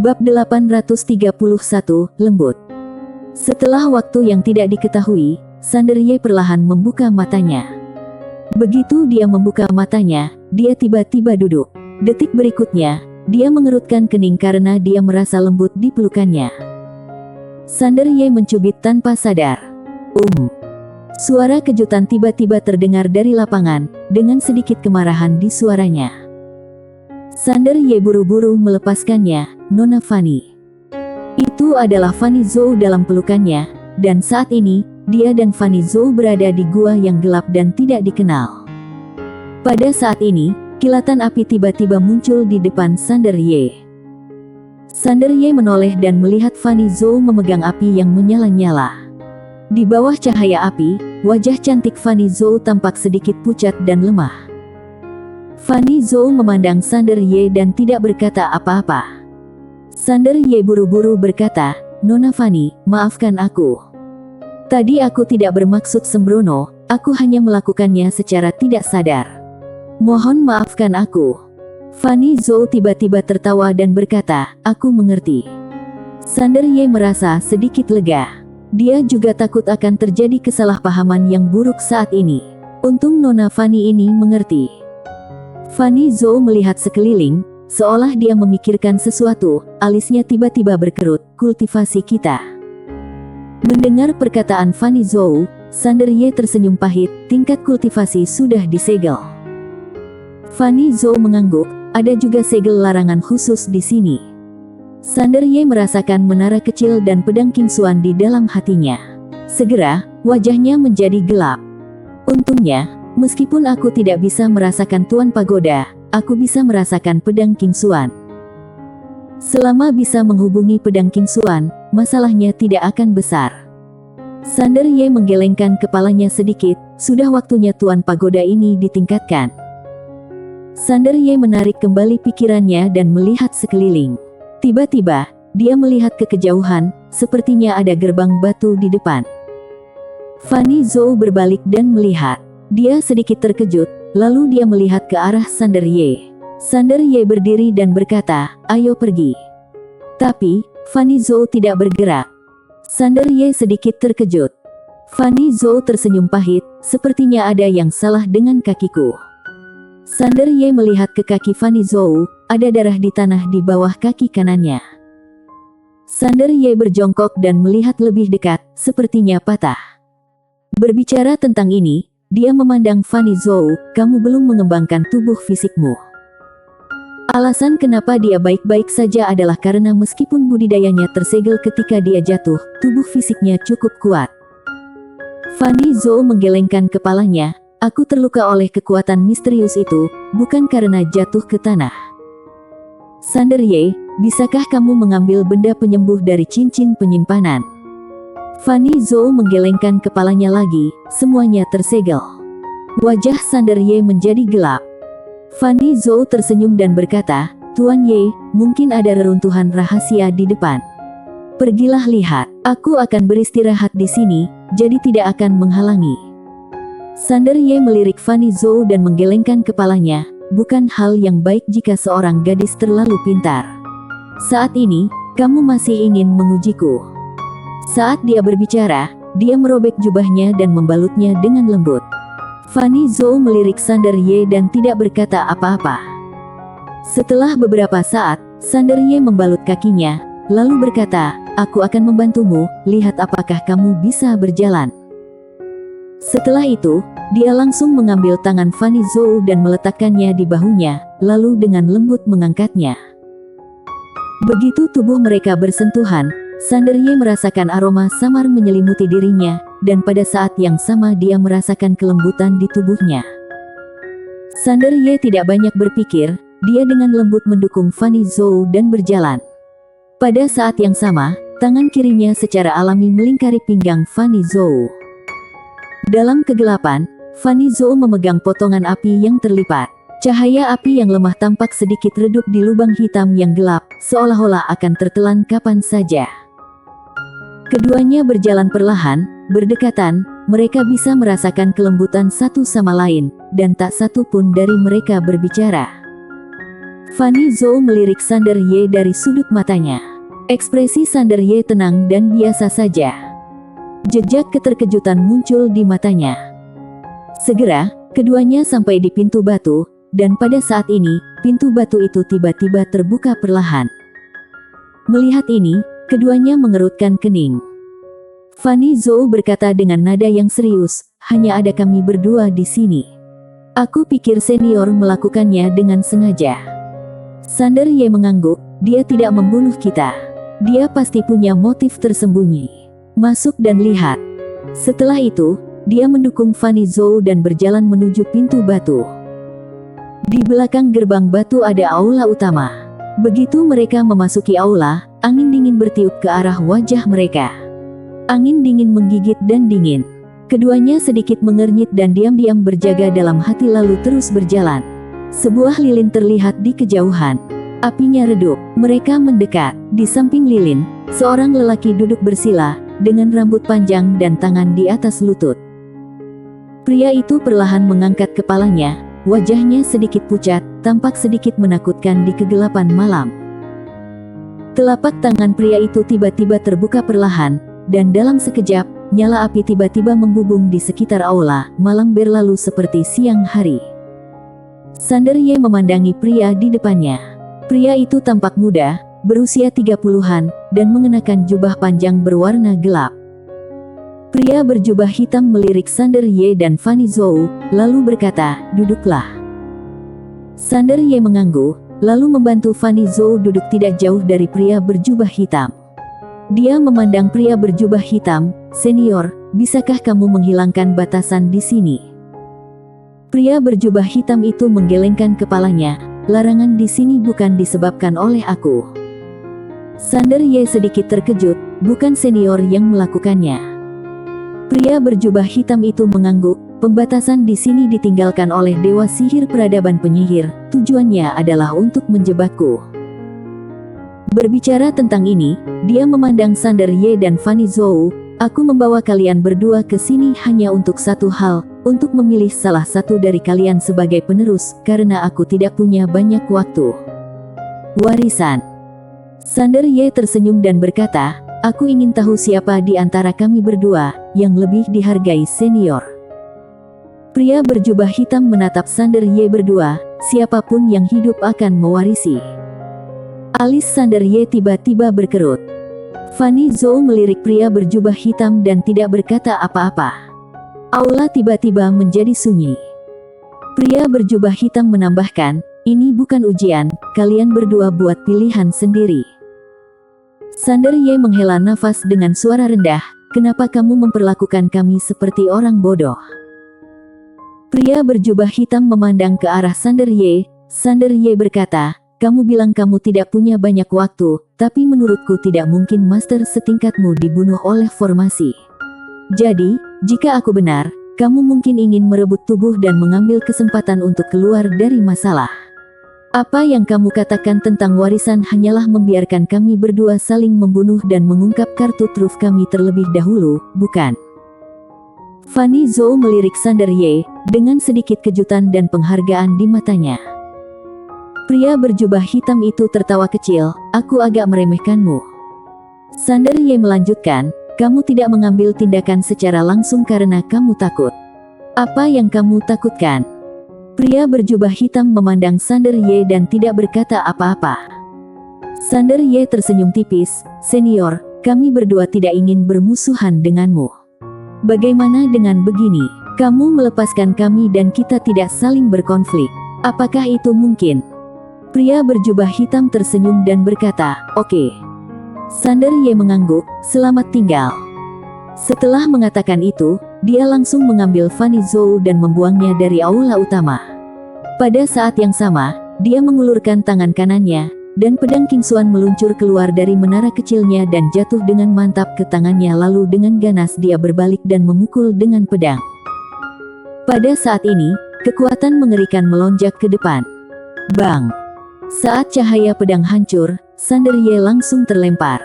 Bab 831, Lembut. Setelah waktu yang tidak diketahui, Sanderye perlahan membuka matanya. Begitu dia membuka matanya, dia tiba-tiba duduk. Detik berikutnya, dia mengerutkan kening karena dia merasa lembut di pelukannya. Sanderye mencubit tanpa sadar. Suara kejutan tiba-tiba terdengar dari lapangan, dengan sedikit kemarahan di suaranya. Sanderye buru-buru melepaskannya. Nona Fanny. Itu adalah Fanny Zhou dalam pelukannya, dan saat ini, dia dan Fanny Zhou berada di gua yang gelap dan tidak dikenal. Pada saat ini, kilatan api tiba-tiba muncul di depan Sanderye. Sanderye menoleh dan melihat Fanny Zhou memegang api yang menyala-nyala. Di bawah cahaya api, wajah cantik Fanny Zhou tampak sedikit pucat dan lemah. Fanny Zhou memandang Sanderye dan tidak berkata apa-apa. Sanderye buru-buru berkata, "Nona Fanny, maafkan aku. Tadi aku tidak bermaksud sembrono, aku hanya melakukannya secara tidak sadar. Mohon maafkan aku." Fanny Zhou tiba-tiba tertawa dan berkata, "Aku mengerti." Sanderye merasa sedikit lega. Dia juga takut akan terjadi kesalahpahaman yang buruk saat ini. Untung Nona Fanny ini mengerti. Fanny Zhou melihat sekeliling, seolah dia memikirkan sesuatu, alisnya tiba-tiba berkerut, "Kultivasi kita." Mendengar perkataan Fanny Zhou, Sanderye tersenyum pahit, tingkat kultivasi sudah disegel. Fanny Zhou mengangguk, ada juga segel larangan khusus di sini. Sanderye merasakan menara kecil dan pedang Qingxuan di dalam hatinya. Segera, wajahnya menjadi gelap. Untungnya, meskipun aku tidak bisa merasakan Tuan Pagoda, aku bisa merasakan pedang Qingxuan. Selama bisa menghubungi pedang Qingxuan, masalahnya tidak akan besar. Sanderye menggelengkan kepalanya sedikit, sudah waktunya Tuan Pagoda ini ditingkatkan. Sanderye menarik kembali pikirannya dan melihat sekeliling. Tiba-tiba, dia melihat ke kejauhan, sepertinya ada gerbang batu di depan. Fanny Zhou berbalik dan melihat. Dia sedikit terkejut, lalu dia melihat ke arah Sanderye. Sanderye berdiri dan berkata, "Ayo pergi." Tapi, Fanny Zhou tidak bergerak. Sanderye sedikit terkejut. Fanny Zhou tersenyum pahit, "Sepertinya ada yang salah dengan kakiku." Sanderye melihat ke kaki Fanny Zhou, ada darah di tanah di bawah kaki kanannya. Sanderye berjongkok dan melihat lebih dekat, sepertinya patah. Berbicara tentang ini, dia memandang Fanny Zhou, "Kamu belum mengembangkan tubuh fisikmu." Alasan kenapa dia baik-baik saja adalah karena meskipun budidayanya tersegel ketika dia jatuh, tubuh fisiknya cukup kuat. Fanny Zhou menggelengkan kepalanya, "Aku terluka oleh kekuatan misterius itu, bukan karena jatuh ke tanah." "Sanderye, bisakah kamu mengambil benda penyembuh dari cincin penyimpanan?" Fanny Zhou menggelengkan kepalanya lagi, semuanya tersegel. Wajah Sanderye menjadi gelap. Fanny Zhou tersenyum dan berkata, "Tuan Ye, mungkin ada reruntuhan rahasia di depan. Pergilah lihat, aku akan beristirahat di sini, jadi tidak akan menghalangi." Sanderye melirik Fanny Zhou dan menggelengkan kepalanya, bukan hal yang baik jika seorang gadis terlalu pintar. "Saat ini, kamu masih ingin mengujiku." Saat dia berbicara, dia merobek jubahnya dan membalutnya dengan lembut. Fanny Zhou melirik Sanderye dan tidak berkata apa-apa. Setelah beberapa saat, Sanderye membalut kakinya, lalu berkata, "Aku akan membantumu, lihat apakah kamu bisa berjalan." Setelah itu, dia langsung mengambil tangan Fanny Zhou dan meletakkannya di bahunya, lalu dengan lembut mengangkatnya. Begitu tubuh mereka bersentuhan, Sanderye merasakan aroma samar menyelimuti dirinya, dan pada saat yang sama dia merasakan kelembutan di tubuhnya. Sanderye tidak banyak berpikir, dia dengan lembut mendukung Fanny Zhou dan berjalan. Pada saat yang sama, tangan kirinya secara alami melingkari pinggang Fanny Zhou. Dalam kegelapan, Fanny Zhou memegang potongan api yang terlipat. Cahaya api yang lemah tampak sedikit redup di lubang hitam yang gelap, seolah-olah akan tertelan kapan saja. Keduanya berjalan perlahan, berdekatan, mereka bisa merasakan kelembutan satu sama lain, dan tak satu pun dari mereka berbicara. Fanny Zhou melirik Sander Ye dari sudut matanya. Ekspresi Sander Ye tenang dan biasa saja. Jejak keterkejutan muncul di matanya. Segera, keduanya sampai di pintu batu, dan pada saat ini, pintu batu itu tiba-tiba terbuka perlahan. Melihat ini, keduanya mengerutkan kening. Fanny Zhou berkata dengan nada yang serius, "Hanya ada kami berdua di sini. Aku pikir senior melakukannya dengan sengaja." Sander Ye mengangguk, "Dia tidak membunuh kita. Dia pasti punya motif tersembunyi. Masuk dan lihat." Setelah itu, dia mendukung Fanny Zhou dan berjalan menuju pintu batu. Di belakang gerbang batu ada aula utama. Begitu mereka memasuki aula, angin dingin bertiup ke arah wajah mereka. Angin dingin menggigit dan dingin. Keduanya sedikit mengernyit dan diam-diam berjaga dalam hati lalu terus berjalan. Sebuah lilin terlihat di kejauhan. Apinya redup. Mereka mendekat. Di samping lilin, seorang lelaki duduk bersila, dengan rambut panjang dan tangan di atas lutut. Pria itu perlahan mengangkat kepalanya, wajahnya sedikit pucat, tampak sedikit menakutkan di kegelapan malam. Telapak tangan pria itu tiba-tiba terbuka perlahan, dan dalam sekejap, nyala api tiba-tiba membubung di sekitar aula. Malam berlalu seperti siang hari. Sander Ye memandangi pria di depannya. Pria itu tampak muda, berusia 30-an, dan mengenakan jubah panjang berwarna gelap. Pria berjubah hitam melirik Sander Ye dan Fanny Zhou, lalu berkata, "Duduklah." Sander Ye mengangguk, lalu membantu Fanny Zhou duduk tidak jauh dari pria berjubah hitam. Dia memandang pria berjubah hitam, "Senior, bisakah kamu menghilangkan batasan di sini?" Pria berjubah hitam itu menggelengkan kepalanya, "Larangan di sini bukan disebabkan oleh aku." Sander Ye sedikit terkejut, bukan senior yang melakukannya. Pria berjubah hitam itu mengangguk, "Pembatasan di sini ditinggalkan oleh Dewa Sihir Peradaban Penyihir, tujuannya adalah untuk menjebakku." Berbicara tentang ini, dia memandang Sander Ye dan Fanny Zhou, "Aku membawa kalian berdua ke sini hanya untuk satu hal, untuk memilih salah satu dari kalian sebagai penerus, karena aku tidak punya banyak waktu." Warisan. Sander Ye tersenyum dan berkata, "Aku ingin tahu siapa di antara kami berdua yang lebih dihargai senior." Pria berjubah hitam menatap Sander Ye berdua, "Siapapun yang hidup akan mewarisi." Alis Sander Ye tiba-tiba berkerut. Fanny Zhou melirik pria berjubah hitam dan tidak berkata apa-apa. Aula tiba-tiba menjadi sunyi. Pria berjubah hitam menambahkan, "Ini bukan ujian, kalian berdua buat pilihan sendiri." Sander Ye menghela nafas dengan suara rendah, "Kenapa kamu memperlakukan kami seperti orang bodoh?" Pria berjubah hitam memandang ke arah Sander Ye. Sander Ye berkata, "Kamu bilang kamu tidak punya banyak waktu, tapi menurutku tidak mungkin master setingkatmu dibunuh oleh formasi. Jadi, jika aku benar, kamu mungkin ingin merebut tubuh dan mengambil kesempatan untuk keluar dari masalah. Apa yang kamu katakan tentang warisan hanyalah membiarkan kami berdua saling membunuh dan mengungkap kartu truf kami terlebih dahulu, bukan?" Fanny Zhou melirik Sander Ye, dengan sedikit kejutan dan penghargaan di matanya. Pria berjubah hitam itu tertawa kecil, "Aku agak meremehkanmu." Sander Ye melanjutkan, "Kamu tidak mengambil tindakan secara langsung karena kamu takut. Apa yang kamu takutkan?" Pria berjubah hitam memandang Sander Ye dan tidak berkata apa-apa. Sander Ye tersenyum tipis, "Senior, kami berdua tidak ingin bermusuhan denganmu. Bagaimana dengan begini? Kamu melepaskan kami dan kita tidak saling berkonflik. Apakah itu mungkin?" Pria berjubah hitam tersenyum dan berkata, "Oke." Sander Ye mengangguk, "Selamat tinggal." Setelah mengatakan itu, dia langsung mengambil Fanny Zhou dan membuangnya dari aula utama. Pada saat yang sama, dia mengulurkan tangan kanannya, dan pedang Kingsuan meluncur keluar dari menara kecilnya dan jatuh dengan mantap ke tangannya, lalu dengan ganas dia berbalik dan memukul dengan pedang. Pada saat ini, kekuatan mengerikan melonjak ke depan. Bang! Saat cahaya pedang hancur, Sander Ye langsung terlempar.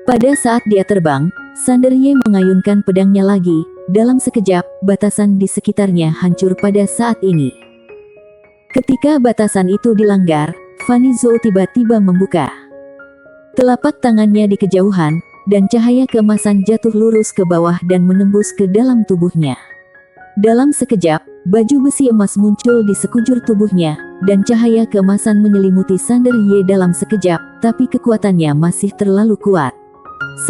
Pada saat dia terbang, Sander Ye mengayunkan pedangnya lagi. Dalam sekejap, batasan di sekitarnya hancur pada saat ini. Ketika batasan itu dilanggar, Fanny Zhou tiba-tiba membuka telapak tangannya di kejauhan, dan cahaya keemasan jatuh lurus ke bawah dan menembus ke dalam tubuhnya. Dalam sekejap, baju besi emas muncul di sekujur tubuhnya, dan cahaya keemasan menyelimuti Sander Ye dalam sekejap, tapi kekuatannya masih terlalu kuat.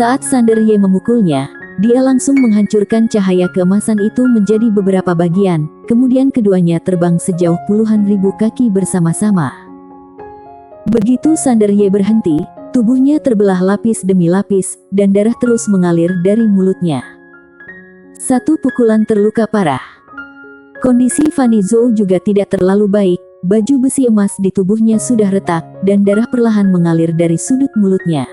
Saat Sander Ye memukulnya, dia langsung menghancurkan cahaya keemasan itu menjadi beberapa bagian, kemudian keduanya terbang sejauh puluhan ribu kaki bersama-sama. Begitu Sander Ye berhenti, tubuhnya terbelah lapis demi lapis, dan darah terus mengalir dari mulutnya. Satu pukulan terluka parah. Kondisi Fanny Zhou juga tidak terlalu baik, baju besi emas di tubuhnya sudah retak, dan darah perlahan mengalir dari sudut mulutnya.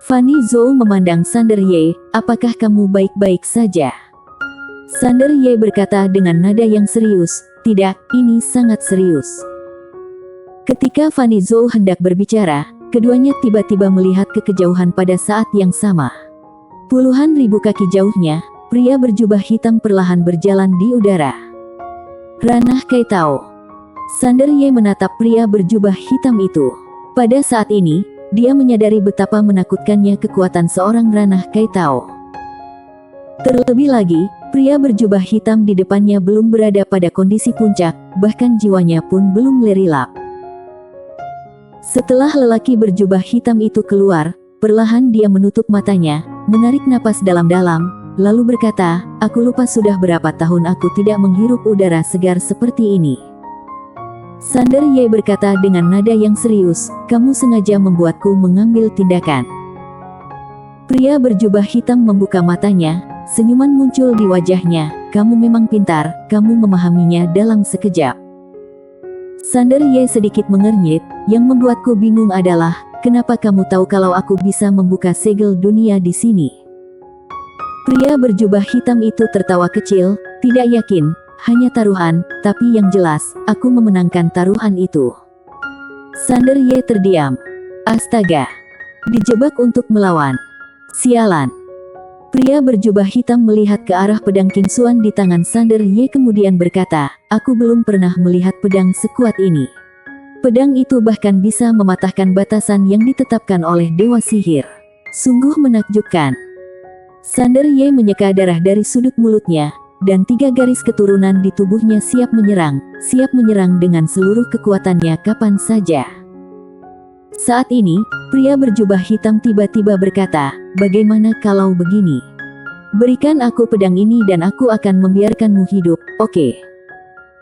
Fanny Zhou memandang Sander Ye, "Apakah kamu baik-baik saja?" Sander Ye berkata dengan nada yang serius, "Tidak, ini sangat serius." Ketika Fanny Zhou hendak berbicara, keduanya tiba-tiba melihat ke kejauhan pada saat yang sama. Puluhan ribu kaki jauhnya, pria berjubah hitam perlahan berjalan di udara. Ranah Kaitao. Sander Ye menatap pria berjubah hitam itu. Pada saat ini, dia menyadari betapa menakutkannya kekuatan seorang Ranah Kaitao. Terlebih lagi, pria berjubah hitam di depannya belum berada pada kondisi puncak, bahkan jiwanya pun belum lerilap. Setelah lelaki berjubah hitam itu keluar, perlahan dia menutup matanya, menarik napas dalam-dalam, lalu berkata, "Aku lupa sudah berapa tahun aku tidak menghirup udara segar seperti ini." Sander Ye berkata dengan nada yang serius, "Kamu sengaja membuatku mengambil tindakan." Pria berjubah hitam membuka matanya, senyuman muncul di wajahnya, "Kamu memang pintar, kamu memahaminya dalam sekejap." Sander Ye sedikit mengernyit, "Yang membuatku bingung adalah, kenapa kamu tahu kalau aku bisa membuka segel dunia di sini?" Pria berjubah hitam itu tertawa kecil, "Tidak yakin, hanya taruhan, tapi yang jelas, aku memenangkan taruhan itu." Sander Ye terdiam. Astaga! Dijebak untuk melawan. Sialan! Pria berjubah hitam melihat ke arah pedang King Xuan di tangan Sander Ye kemudian berkata, "Aku belum pernah melihat pedang sekuat ini. Pedang itu bahkan bisa mematahkan batasan yang ditetapkan oleh Dewa Sihir. Sungguh menakjubkan." Sander Ye menyeka darah dari sudut mulutnya, dan 3 garis keturunan di tubuhnya siap menyerang dengan seluruh kekuatannya kapan saja. Saat ini, pria berjubah hitam tiba-tiba berkata, "Bagaimana kalau begini? Berikan aku pedang ini dan aku akan membiarkanmu hidup, oke?"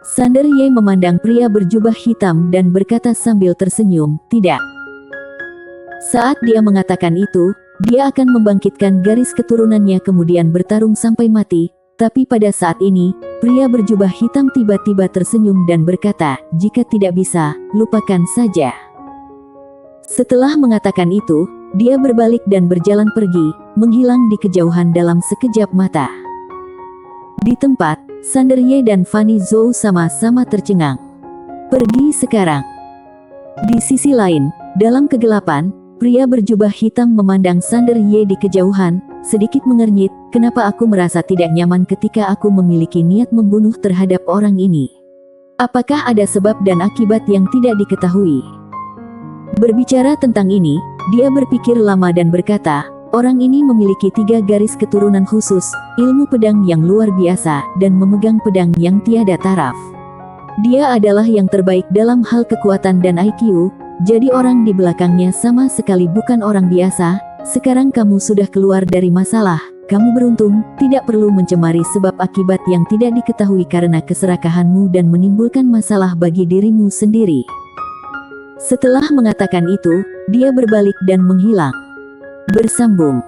Sander Ye memandang pria berjubah hitam dan berkata sambil tersenyum, "Tidak." Saat dia mengatakan itu, dia akan membangkitkan garis keturunannya kemudian bertarung sampai mati, tapi pada saat ini, pria berjubah hitam tiba-tiba tersenyum dan berkata, "Jika tidak bisa, lupakan saja." Setelah mengatakan itu, dia berbalik dan berjalan pergi, menghilang di kejauhan dalam sekejap mata. Di tempat, Sander Ye dan Fanny Zhou sama-sama tercengang. "Pergi sekarang." Di sisi lain, dalam kegelapan, pria berjubah hitam memandang Sander Ye di kejauhan, sedikit mengernyit, "Kenapa aku merasa tidak nyaman ketika aku memiliki niat membunuh terhadap orang ini? Apakah ada sebab dan akibat yang tidak diketahui?" Berbicara tentang ini, dia berpikir lama dan berkata, "Orang ini memiliki 3 garis keturunan khusus, ilmu pedang yang luar biasa, dan memegang pedang yang tiada taraf. Dia adalah yang terbaik dalam hal kekuatan dan IQ, jadi orang di belakangnya sama sekali bukan orang biasa. Sekarang kamu sudah keluar dari masalah, kamu beruntung, tidak perlu mencemari sebab akibat yang tidak diketahui karena keserakahanmu dan menimbulkan masalah bagi dirimu sendiri." Setelah mengatakan itu, dia berbalik dan menghilang. Bersambung.